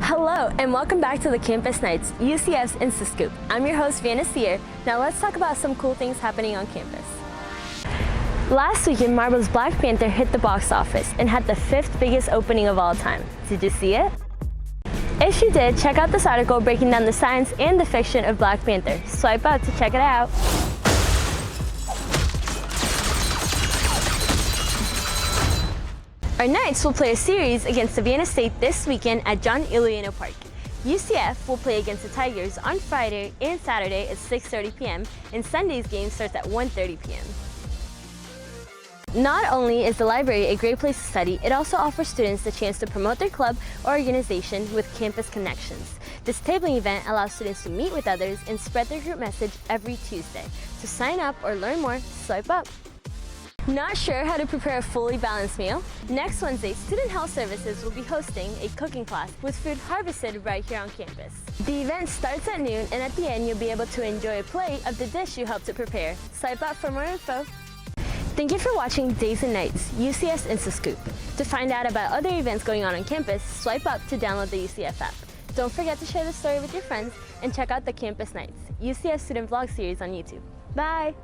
Hello and welcome back to the Campus Nights, UCF's InstaScoop. I'm your host, Vanna Sear. Now let's talk about some cool things happening on campus. Last weekend, Marvel's Black Panther hit the box office and had the 5th biggest opening of all time. Did you see it? If you did, check out this article breaking down the science and the fiction of Black Panther. Swipe up to check it out. Our Knights will play a series against Savannah State this weekend at John Ileana Park. UCF will play against the Tigers on Friday and Saturday at 6:30 p.m. and Sunday's game starts at 1:30 p.m. Not only is the library a great place to study, it also offers students the chance to promote their club or organization with campus connections. This tabling event allows students to meet with others and spread their group message every Tuesday. To sign up or learn more, swipe up. Not sure how to prepare a fully balanced meal? Next Wednesday, Student Health Services will be hosting a cooking class with food harvested right here on campus. The event starts at noon, and at the end, you'll be able to enjoy a plate of the dish you helped to prepare. Swipe up for more info. Thank you for watching Days and Nights, UCF's InstaScoop. To find out about other events going on campus, swipe up to download the UCF app. Don't forget to share the story with your friends and check out the Campus Nights, UCF student vlog series on YouTube. Bye!